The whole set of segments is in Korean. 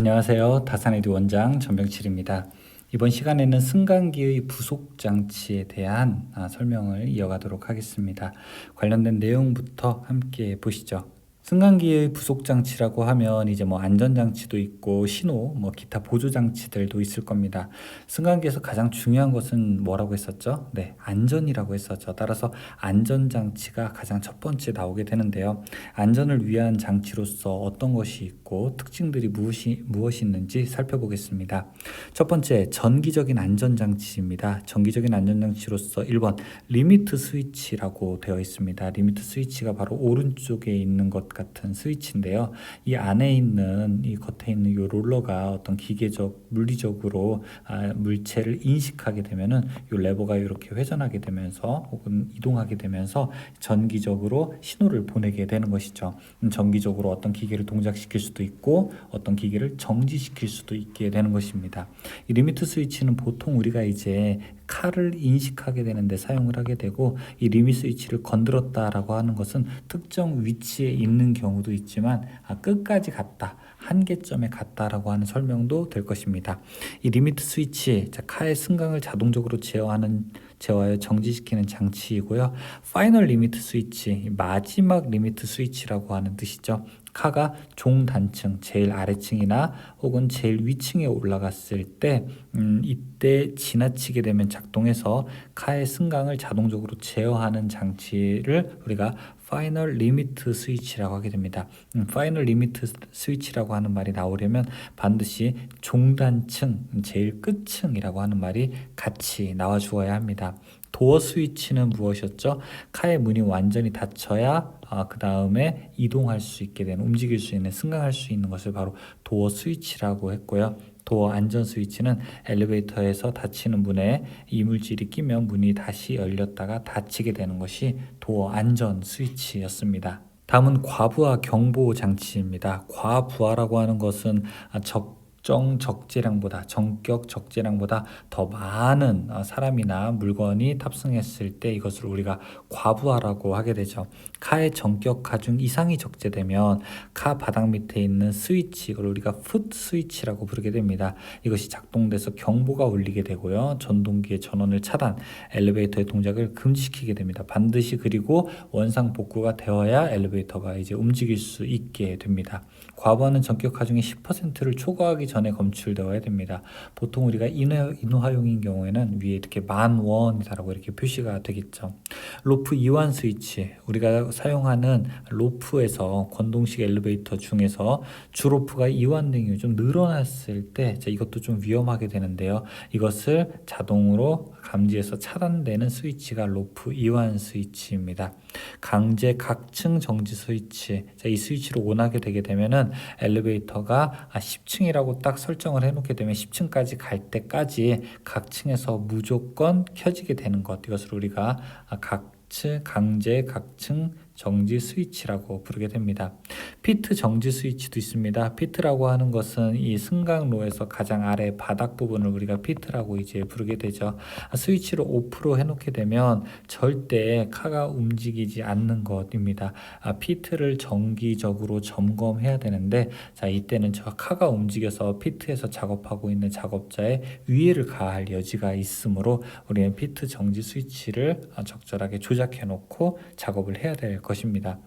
안녕하세요. 다산에듀 원장 전병칠입니다. 이번 시간에는 승강기의 부속 장치에 대한 설명을 이어가도록 하겠습니다. 관련된 내용부터 함께 보시죠. 승강기의 부속 장치라고 하면 이제 안전 장치도 있고 신호, 기타 보조 장치들도 있을 겁니다. 승강기에서 가장 중요한 것은 뭐라고 했었죠? 네, 안전이라고 했었죠. 따라서 안전 장치가 가장 첫 번째 나오게 되는데요. 안전을 위한 장치로서 어떤 것이 있고 특징들이 무엇이 있는지 살펴보겠습니다. 첫 번째, 전기적인 안전 장치입니다. 전기적인 안전 장치로서 1번 리미트 스위치라고 되어 있습니다. 리미트 스위치가 바로 오른쪽에 있는 것 같은 스위치인데요. 이 안에 있는 이 겉에 있는 이 롤러가 어떤 기계적 물리적으로 물체를 인식하게 되면은 이 레버가 이렇게 회전하게 되면서 혹은 이동하게 되면서 전기적으로 신호를 보내게 되는 것이죠. 전기적으로 어떤 기계를 동작시킬 수도 있고 어떤 기계를 정지시킬 수도 있게 되는 것입니다. 이 리미트 스위치는 보통 우리가 이제 칼을 인식하게 되는데 사용을 하게 되고, 이 리미트 스위치를 건드렸다라고 하는 것은 특정 위치에 있는 경우도 있지만 끝까지 갔다, 한계점에 갔다라고 하는 설명도 될 것입니다. 이 리미트 스위치, 칼의 승강을 자동적으로 제어하여 정지시키는 장치이고요. 파이널 리미트 스위치, 마지막 리미트 스위치라고 하는 뜻이죠. 카가 종단층, 제일 아래층이나 혹은 제일 위층에 올라갔을 때 이때 지나치게 되면 작동해서 카의 승강을 자동적으로 제어하는 장치를 우리가 파이널 리미트 스위치라고 하게 됩니다. 파이널 리미트 스위치라고 하는 말이 나오려면 반드시 종단층, 제일 끝층이라고 하는 말이 같이 나와 주어야 합니다. 도어 스위치는 무엇이었죠? 카의 문이 완전히 닫혀야 그 다음에 이동할 수 있게 되는, 움직일 수 있는, 승강할 수 있는 것을 바로 도어 스위치라고 했고요. 도어 안전 스위치는 엘리베이터에서 닫히는 문에 이물질이 끼면 문이 다시 열렸다가 닫히게 되는 것이 도어 안전 스위치였습니다. 다음은 과부하 경보 장치입니다. 과부하라고 하는 것은 전격 적재량보다 더 많은 사람이나 물건이 탑승했을 때 이것을 우리가 과부하라고 하게 되죠. 카의 전격 가중 이상이 적재되면 카 바닥 밑에 있는 스위치, 이걸 우리가 풋 스위치라고 부르게 됩니다. 이것이 작동돼서 경보가 울리게 되고요. 전동기의 전원을 차단, 엘리베이터의 동작을 금지시키게 됩니다. 반드시 그리고 원상 복구가 되어야 엘리베이터가 이제 움직일 수 있게 됩니다. 과부하는 전격 가중의 10%를 초과하기 전에 검출되어야 됩니다. 보통 우리가 인후하용인 경우에는 위에 이렇게 10,000원이라고 이렇게 표시가 되겠죠. 로프 이완 스위치, 우리가 사용하는 로프에서 건동식 엘리베이터 중에서 주로프가 이완 등이 좀 늘어났을 때 이것도 좀 위험하게 되는데요. 이것을 자동으로 감지해서 차단되는 스위치가 로프 이완 스위치입니다. 강제 각층 정지 스위치, 이 스위치를 온하게 되게 되면은 엘리베이터가 10층이라고 딱 설정을 해놓게 되면 10층까지 갈 때까지 각층에서 무조건 켜지게 되는 것, 이것을 우리가 강제 각층 정지 스위치라고 부르게 됩니다. 피트 정지 스위치도 있습니다. 피트라고 하는 것은 이 승강로에서 가장 아래 바닥 부분을 우리가 피트라고 이제 부르게 되죠. 스위치를 오프로 해놓게 되면 절대 카가 움직이지 않는 것입니다. 피트를 정기적으로 점검해야 되는데, 이때는 저 카가 움직여서 피트에서 작업하고 있는 작업자의 위해를 가할 여지가 있으므로 우리는 피트 정지 스위치를 적절하게 조작해 놓고 작업을 해야 될 것입니다.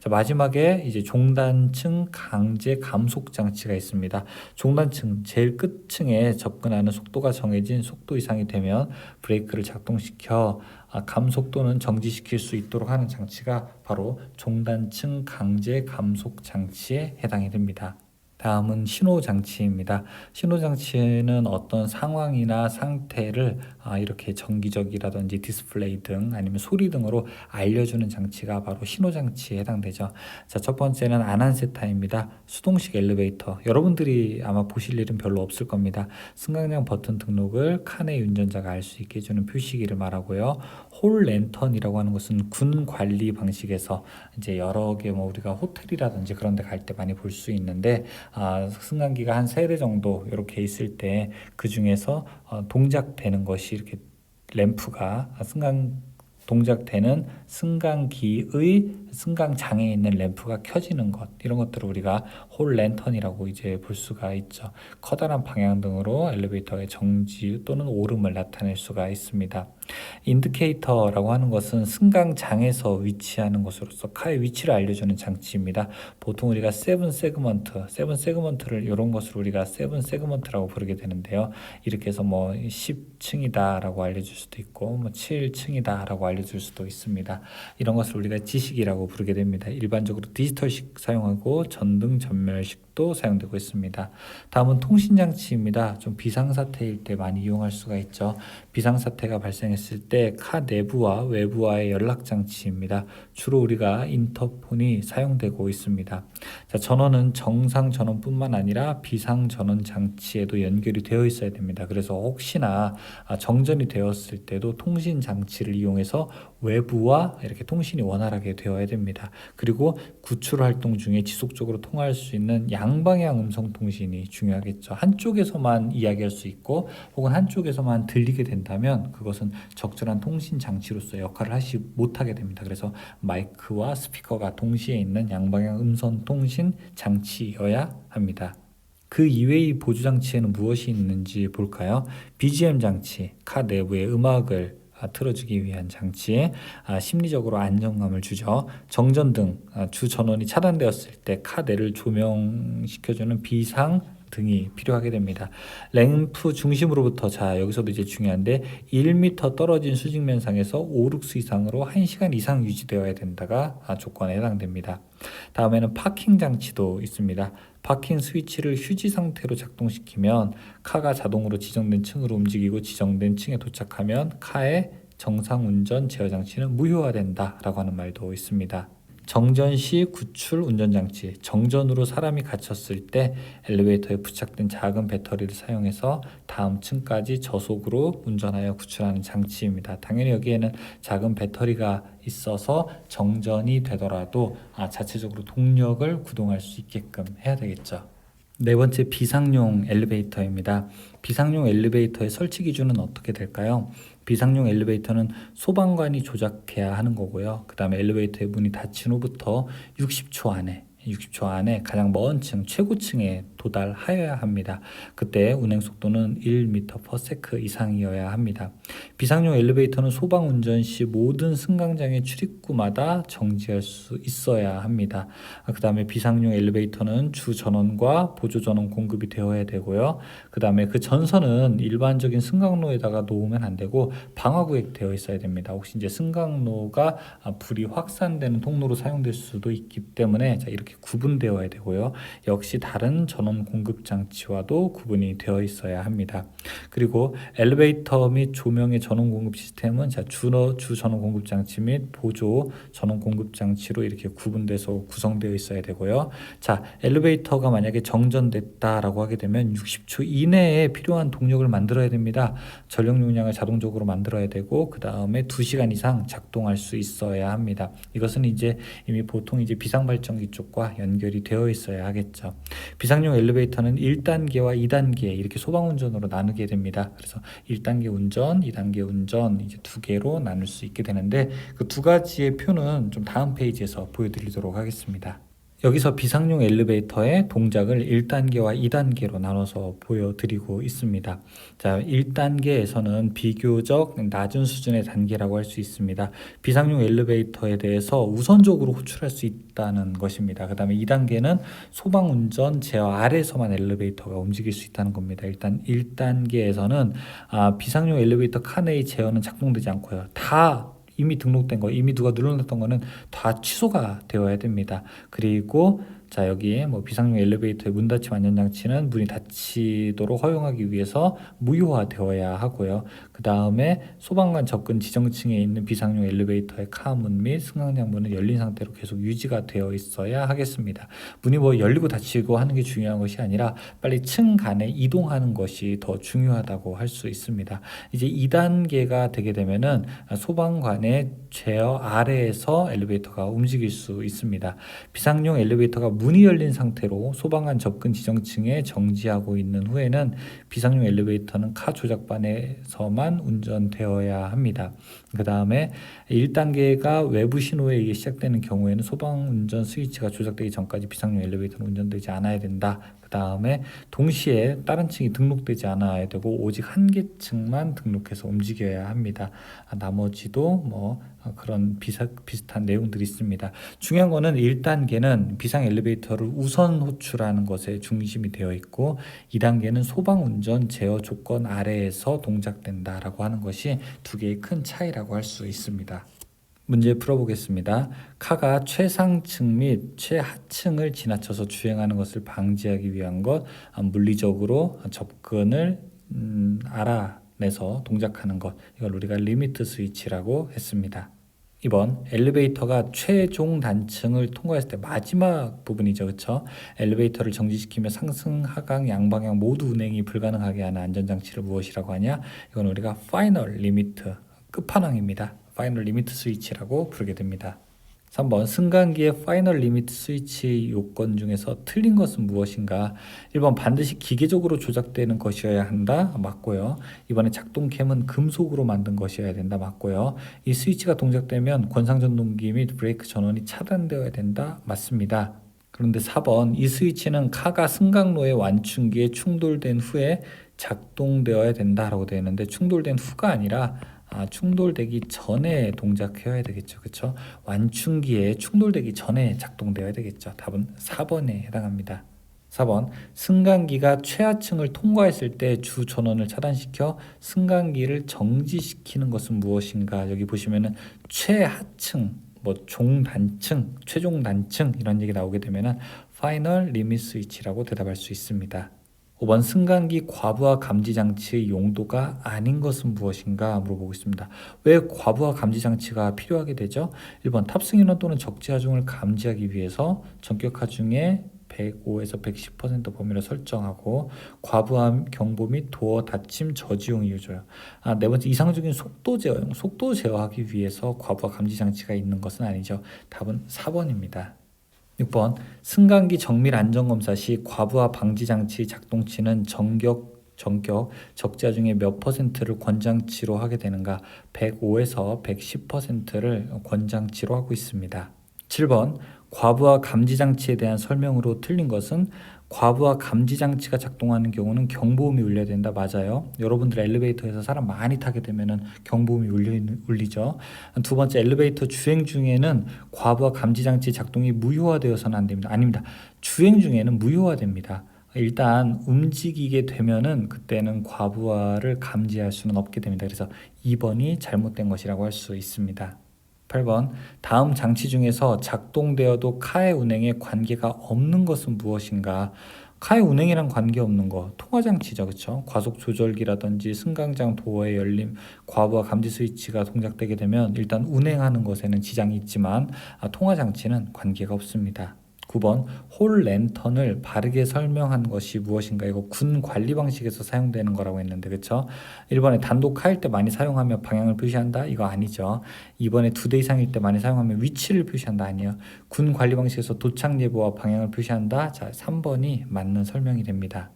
마지막에 이제 종단층 강제 감속 장치가 있습니다. 종단층 제일 끝층에 접근하는 속도가 정해진 속도 이상이 되면 브레이크를 작동시켜 감속도는 정지시킬 수 있도록 하는 장치가 바로 종단층 강제 감속 장치에 해당이 됩니다. 다음은 신호장치입니다. 신호장치는 어떤 상황이나 상태를 이렇게 전기적이라든지 디스플레이 등 아니면 소리 등으로 알려주는 장치가 바로 신호장치에 해당되죠. 첫 번째는 아난세타입니다. 수동식 엘리베이터. 여러분들이 아마 보실 일은 별로 없을 겁니다. 승강장 버튼 등록을 칸의 운전자가 알 수 있게 해주는 표시기를 말하고요. 홀 랜턴이라고 하는 것은 군 관리 방식에서 이제 여러 개 우리가 호텔이라든지 그런 데 갈 때 많이 볼 수 있는데, 승강기가 한 3대 정도 이렇게 있을 때 그 중에서 동작되는 것이 이렇게 램프가 동작되는 승강기의 승강 장애에 있는 램프가 켜지는 것, 이런 것들을 우리가 홀 랜턴이라고 이제 볼 수가 있죠. 커다란 방향등으로 엘리베이터의 정지 또는 오름을 나타낼 수가 있습니다. 인디케이터라고 하는 것은 승강장에서 위치하는 것으로서 카의 위치를 알려주는 장치입니다. 보통 우리가 세븐 세그먼트를 이런 것을 우리가 세븐 세그먼트라고 부르게 되는데요. 이렇게 해서 뭐 10층이다라고 알려줄 수도 있고 뭐 7층이다라고 알려줄 수도 있습니다. 이런 것을 우리가 지식이라고 부르게 됩니다. 일반적으로 디지털식 사용하고 전등 전멸식도 사용되고 있습니다. 다음은 통신장치입니다. 좀 비상사태일 때 많이 이용할 수가 있죠. 비상사태가 발생했을 때 카 내부와 외부와의 연락장치입니다. 주로 우리가 인터폰이 사용되고 있습니다. 자, 전원은 정상 전원뿐만 아니라 비상 전원 장치에도 연결이 되어 있어야 됩니다. 그래서 혹시나 정전이 되었을 때도 통신 장치를 이용해서 외부와 이렇게 통신이 원활하게 되어야 됩니다. 그리고 구출 활동 중에 지속적으로 통화할 수 있는 양방향 음성 통신이 중요하겠죠. 한쪽에서만 이야기할 수 있고 혹은 한쪽에서만 들리게 된다면 그것은 적절한 통신 장치로서 역할을 못하게 됩니다. 그래서 마이크와 스피커가 동시에 있는 양방향 음성 통신 장치여야 합니다. 그 이외의 보조 장치에는 무엇이 있는지 볼까요? BGM 장치, 카 내부의 음악을 틀어주기 위한 장치에 심리적으로 안정감을 주죠. 정전등, 주 전원이 차단되었을 때 카 내를 조명시켜주는 비상 등이 필요하게 됩니다. 램프 중심으로부터 여기서도 이제 중요한데 1m 떨어진 수직면상에서 5룩스 이상으로 1시간 이상 유지되어야 된다가 조건에 해당됩니다. 다음에는 파킹 장치도 있습니다. 파킹 스위치를 휴지 상태로 작동시키면 카가 자동으로 지정된 층으로 움직이고 지정된 층에 도착하면 카의 정상 운전 제어 장치는 무효화된다라고 하는 말도 있습니다. 정전 시 구출 운전장치, 정전으로 사람이 갇혔을 때 엘리베이터에 부착된 작은 배터리를 사용해서 다음 층까지 저속으로 운전하여 구출하는 장치입니다. 당연히 여기에는 작은 배터리가 있어서 정전이 되더라도 자체적으로 동력을 구동할 수 있게끔 해야 되겠죠. 네 번째, 비상용 엘리베이터입니다. 비상용 엘리베이터의 설치 기준은 어떻게 될까요? 비상용 엘리베이터는 소방관이 조작해야 하는 거고요. 그 다음에 엘리베이터의 문이 닫힌 후부터 60초 안에 가장 먼 층, 최고층에 도달하여야 합니다. 그때 운행 속도는 1m/s 이상이어야 합니다. 비상용 엘리베이터는 소방 운전 시 모든 승강장의 출입구마다 정지할 수 있어야 합니다. 그 다음에 비상용 엘리베이터는 주 전원과 보조 전원 공급이 되어야 되고요. 그 다음에 그 전선은 일반적인 승강로에다가 놓으면 안 되고 방화구에 되어 있어야 됩니다. 혹시 이제 승강로가 불이 확산되는 통로로 사용될 수도 있기 때문에 이렇게 구분되어야 되고요. 역시 다른 전원 공급 장치와도 구분이 되어 있어야 합니다. 그리고 엘리베이터 및 조명의 전원 공급 시스템은 주 전원 공급 장치 및 보조 전원 공급 장치로 이렇게 구분돼서 구성되어 있어야 되고요. 엘리베이터가 만약에 정전됐다라고 하게 되면 60초 이내에 필요한 동력을 만들어야 됩니다. 전력 용량을 자동적으로 만들어야 되고 그 다음에 2시간 이상 작동할 수 있어야 합니다. 이것은 이제 이미 보통 이제 비상발전기 쪽과 연결이 되어 있어야 하겠죠. 비상용 엘리베이터는 1단계와 2단계 이렇게 소방운전으로 나누게 됩니다. 그래서 1단계 운전, 2단계 운전 이제 두 개로 나눌 수 있게 되는데 그 두 가지의 표는 좀 다음 페이지에서 보여드리도록 하겠습니다. 여기서 비상용 엘리베이터의 동작을 1단계와 2단계로 나눠서 보여드리고 있습니다. 1단계에서는 비교적 낮은 수준의 단계라고 할 수 있습니다. 비상용 엘리베이터에 대해서 우선적으로 호출할 수 있다는 것입니다. 그 다음에 2단계는 소방운전 제어 아래에서만 엘리베이터가 움직일 수 있다는 겁니다. 일단 1단계에서는 비상용 엘리베이터 칸의 제어는 작동되지 않고요. 다 이미 등록된 거, 이미 누가 눌러놨던 거는 다 취소가 되어야 됩니다. 그리고 여기에 비상용 엘리베이터의 문 닫힘 안전장치는 문이 닫히도록 허용하기 위해서 무효화되어야 하고요. 그 다음에 소방관 접근 지정층에 있는 비상용 엘리베이터의 카문 및 승강장 문은 열린 상태로 계속 유지가 되어 있어야 하겠습니다. 문이 열리고 닫히고 하는 게 중요한 것이 아니라 빨리 층 간에 이동하는 것이 더 중요하다고 할 수 있습니다. 이제 2단계가 되게 되면은 소방관의 제어 아래에서 엘리베이터가 움직일 수 있습니다. 비상용 엘리베이터가 문이 열린 상태로 소방관 접근 지정층에 정지하고 있는 후에는 비상용 엘리베이터는 카 조작반에서만 운전되어야 합니다. 그 다음에 1단계가 외부 신호에 의해 시작되는 경우에는 소방 운전 스위치가 조작되기 전까지 비상용 엘리베이터는 운전되지 않아야 된다. 그 다음에 동시에 다른 층이 등록되지 않아야 되고 오직 한 개 층만 등록해서 움직여야 합니다. 나머지도 뭐 그런 비슷한 내용들이 있습니다. 중요한 거는 1단계는 비상 엘리베이터를 우선 호출하는 것에 중심이 되어 있고 2단계는 소방 운전 제어 조건 아래에서 동작된다라고 하는 것이 두 개의 큰 차이라고 할 수 있습니다. 문제 풀어보겠습니다. 카가 최상층 및 최하층을 지나쳐서 주행하는 것을 방지하기 위한 것, 물리적으로 접근을 알아내서 동작하는 것, 이걸 우리가 리미트 스위치라고 했습니다. 이번 엘리베이터가 최종 단층을 통과했을 때 마지막 부분이죠, 그렇죠? 엘리베이터를 정지시키며 상승, 하강, 양방향 모두 운행이 불가능하게 하는 안전장치를 무엇이라고 하냐? 이건 우리가 파이널 리미트, 끝판왕입니다. 파이널 리미트 스위치라고 부르게 됩니다. 3번 승강기의 파이널 리미트 스위치 요건 중에서 틀린 것은 무엇인가? 1번 반드시 기계적으로 조작되는 것이어야 한다. 맞고요. 이번에 작동캠은 금속으로 만든 것이어야 된다. 맞고요. 이 스위치가 동작되면 권상전동기 및 브레이크 전원이 차단되어야 된다. 맞습니다. 그런데 4번 이 스위치는 카가 승강로의 완충기에 충돌된 후에 작동되어야 된다라고 되어 있는데 충돌된 후가 아니라 충돌되기 전에 동작해야 되겠죠. 그렇죠? 완충기에 충돌되기 전에 작동되어야 되겠죠. 답은 4번에 해당합니다. 4번 승강기가 최하층을 통과했을 때 주 전원을 차단시켜 승강기를 정지시키는 것은 무엇인가? 여기 보시면은 최하층, 뭐 종단층, 최종 단층 이런 얘기 나오게 되면은 파이널 리밋 스위치라고 대답할 수 있습니다. 5번 승강기 과부하 감지 장치의 용도가 아닌 것은 무엇인가 물어보고 있습니다. 왜 과부하 감지 장치가 필요하게 되죠? 1번 탑승 인원 또는 적재 하중을 감지하기 위해서 전격 하중의 105에서 110% 범위를 설정하고 과부하 경보 및 도어 닫힘 저지용 이유줘요. 네 번째 이상적인 속도 제어용, 속도 제어하기 위해서 과부하 감지 장치가 있는 것은 아니죠. 답은 4번입니다. 6번 승강기 정밀 안전검사 시 과부하 방지 장치 작동치는 전격 적재 중에 몇 퍼센트를 권장치로 하게 되는가? 105에서 110%를 권장치로 하고 있습니다. 7번 과부하 감지 장치에 대한 설명으로 틀린 것은 과부하 감지 장치가 작동하는 경우는 경보음이 울려야 된다. 맞아요. 여러분들 엘리베이터에서 사람 많이 타게 되면은 경보음이 울리죠. 두 번째 엘리베이터 주행 중에는 과부하 감지 장치 작동이 무효화되어서는 안 됩니다. 아닙니다. 주행 중에는 무효화됩니다. 일단 움직이게 되면은 그때는 과부하를 감지할 수는 없게 됩니다. 그래서 2번이 잘못된 것이라고 할 수 있습니다. 8번 다음 장치 중에서 작동되어도 카의 운행에 관계가 없는 것은 무엇인가? 카의 운행이랑 관계없는 거 통화장치죠. 그렇죠? 과속 조절기라든지 승강장 도어의 열림, 과부하 감지 스위치가 동작되게 되면 일단 운행하는 것에는 지장이 있지만 통화장치는 관계가 없습니다. 9번 홀 랜턴을 바르게 설명한 것이 무엇인가? 이거 군 관리 방식에서 사용되는 거라고 했는데 그렇죠? 1번에 단독 카일 때 많이 사용하며 방향을 표시한다? 이거 아니죠. 2번에 2대 이상일 때 많이 사용하며 위치를 표시한다? 아니에요. 군 관리 방식에서 도착 예보와 방향을 표시한다? 자, 3번이 맞는 설명이 됩니다.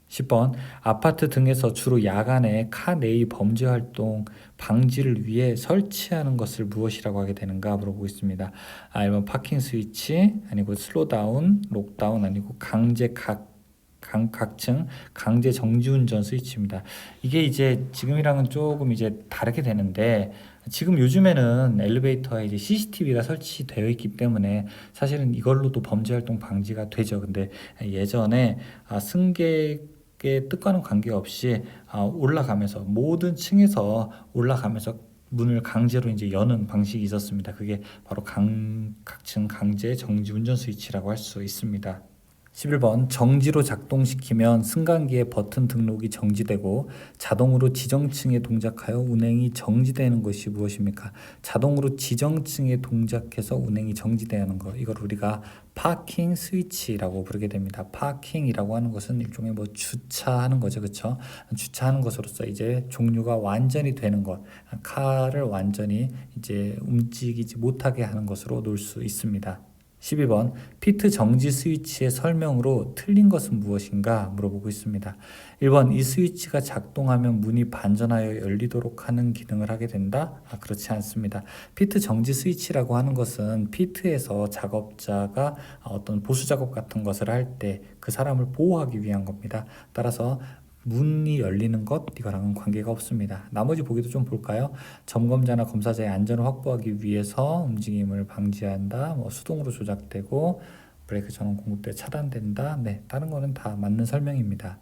10번 아파트 등에서 주로 야간에 카 내의 범죄 활동 방지를 위해 설치하는 것을 무엇이라고 하게 되는가 물어보고 있습니다. 1번 파킹 스위치 아니고 슬로다운, 록다운 아니고 각층 강제 정지운전 스위치입니다. 이게 이제 지금이랑은 조금 이제 다르게 되는데 지금 요즘에는 엘리베이터에 이제 CCTV가 설치되어 있기 때문에 사실은 이걸로도 범죄 활동 방지가 되죠. 근데 예전에 승객의 뜻과는 관계없이 올라가면서 모든 층에서 올라가면서 문을 강제로 이제 여는 방식이 있었습니다. 그게 바로 각층 강제 정지 운전 스위치라고 할 수 있습니다. 11번 정지로 작동시키면 승강기의 버튼 등록이 정지되고 자동으로 지정층에 동작하여 운행이 정지되는 것이 무엇입니까? 자동으로 지정층에 동작해서 운행이 정지되는 것, 이걸 우리가 파킹 스위치라고 부르게 됩니다. 파킹이라고 하는 것은 일종의 뭐 주차하는 거죠, 그렇죠? 주차하는 것으로서 이제 종료가 완전히 되는 것, 카를 완전히 이제 움직이지 못하게 하는 것으로 놓을 수 있습니다. 12번 피트 정지 스위치의 설명으로 틀린 것은 무엇인가 물어보고 있습니다. 1번 이 스위치가 작동하면 문이 반전하여 열리도록 하는 기능을 하게 된다? 그렇지 않습니다. 피트 정지 스위치라고 하는 것은 피트에서 작업자가 어떤 보수 작업 같은 것을 할 때 그 사람을 보호하기 위한 겁니다. 따라서 문이 열리는 것 이거랑은 관계가 없습니다. 나머지 보기도 좀 볼까요? 점검자나 검사자의 안전을 확보하기 위해서 움직임을 방지한다. 수동으로 조작되고 브레이크 전원 공급 때 차단된다. 네, 다른 거는 다 맞는 설명입니다.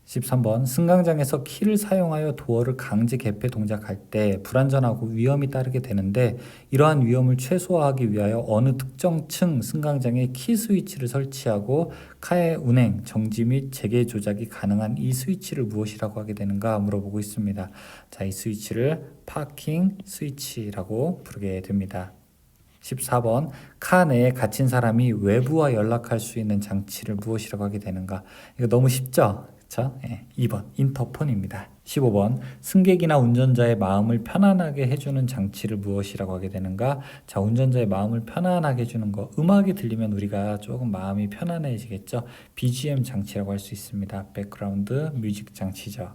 13번 승강장에서 키를 사용하여 도어를 강제 개폐 동작할 때 불안전하고 위험이 따르게 되는데 이러한 위험을 최소화하기 위하여 어느 특정 층 승강장에 키 스위치를 설치하고 카의 운행, 정지 및 재개 조작이 가능한 이 스위치를 무엇이라고 하게 되는가 물어보고 있습니다. 자, 이 스위치를 파킹 스위치라고 부르게 됩니다. 14번 카 내에 갇힌 사람이 외부와 연락할 수 있는 장치를 무엇이라고 하게 되는가? 이거 너무 쉽죠? 그렇죠? 2번 인터폰입니다. 15번 승객이나 운전자의 마음을 편안하게 해주는 장치를 무엇이라고 하게 되는가? 자, 운전자의 마음을 편안하게 해주는 거 음악이 들리면 우리가 조금 마음이 편안해지겠죠? BGM 장치라고 할 수 있습니다. 백그라운드 뮤직 장치죠.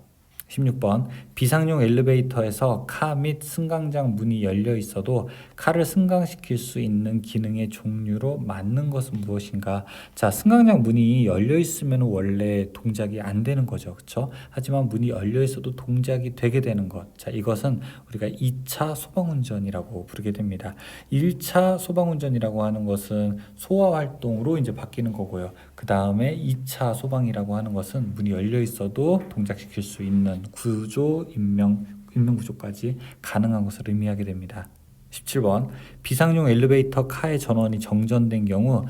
16번 비상용 엘리베이터에서 카 및 승강장 문이 열려 있어도 카를 승강시킬 수 있는 기능의 종류로 맞는 것은 무엇인가? 자, 승강장 문이 열려 있으면 원래 동작이 안 되는 거죠. 그렇죠? 하지만 문이 열려 있어도 동작이 되게 되는 것. 자, 이것은 우리가 2차 소방운전이라고 부르게 됩니다. 1차 소방운전이라고 하는 것은 소화 활동으로 이제 바뀌는 거고요. 그 다음에 2차 소방이라고 하는 것은 문이 열려 있어도 동작시킬 수 있는 구조, 인명 구조까지 가능한 것을 의미하게 됩니다. 17번 비상용 엘리베이터 카의 전원이 정전된 경우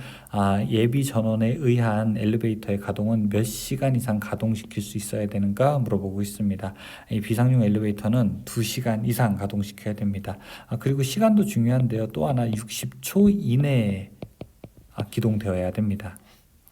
예비 전원에 의한 엘리베이터의 가동은 몇 시간 이상 가동시킬 수 있어야 되는가 물어보고 있습니다. 이 비상용 엘리베이터는 2시간 이상 가동시켜야 됩니다. 그리고 시간도 중요한데요. 또 하나 60초 이내에 기동되어야 됩니다.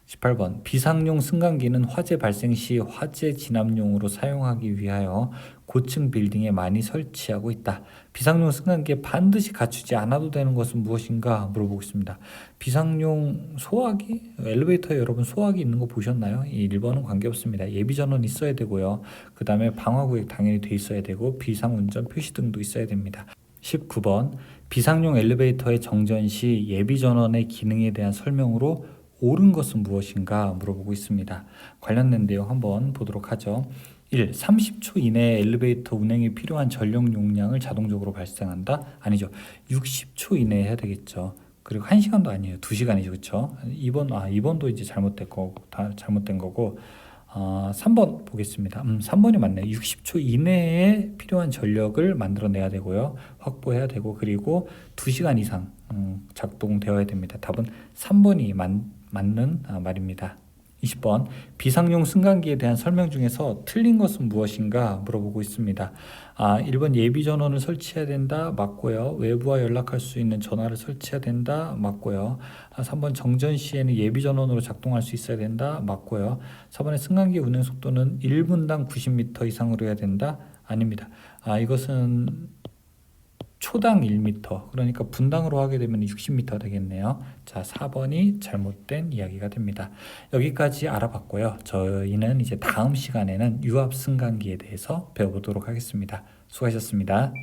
18번 비상용 승강기는 화재 발생 시 화재 진압용으로 사용하기 위하여 고층 빌딩에 많이 설치하고 있다. 비상용 승강기에 반드시 갖추지 않아도 되는 것은 무엇인가 물어보고 있습니다. 비상용 소화기? 엘리베이터에 여러분 소화기 있는 거 보셨나요? 이 1번은 관계없습니다. 예비전원 있어야 되고요. 그 다음에 방화구역 당연히 돼 있어야 되고 비상운전 표시등도 있어야 됩니다. 19번 비상용 엘리베이터의 정전 시 예비전원의 기능에 대한 설명으로 옳은 것은 무엇인가 물어보고 있습니다. 관련된 내용 한번 보도록 하죠. 1. 30초 이내에 엘리베이터 운행에 필요한 전력 용량을 자동적으로 발생한다? 아니죠. 60초 이내에 해야 되겠죠. 그리고 1시간도 아니에요. 2시간이죠. 그렇죠? 2번도 이제 잘못된 거고 3번 보겠습니다. 3번이 맞네요. 60초 이내에 필요한 전력을 만들어내야 되고요. 확보해야 되고 그리고 2시간 이상 작동되어야 됩니다. 답은 3번이 맞는 말입니다. 20번 비상용 승강기에 대한 설명 중에서 틀린 것은 무엇인가 물어보고 있습니다. 1번 예비 전원을 설치해야 된다 맞고요. 외부와 연락할 수 있는 전화를 설치해야 된다 맞고요. 3번 정전 시에는 예비 전원으로 작동할 수 있어야 된다 맞고요. 4번의 승강기 운행 속도는 1분당 90m 이상으로 해야 된다 아닙니다. 이것은 초당 1m, 그러니까 분당으로 하게 되면 60m 되겠네요. 자, 4번이 잘못된 이야기가 됩니다. 여기까지 알아봤고요. 저희는 이제 다음 시간에는 유압 승강기에 대해서 배워보도록 하겠습니다. 수고하셨습니다.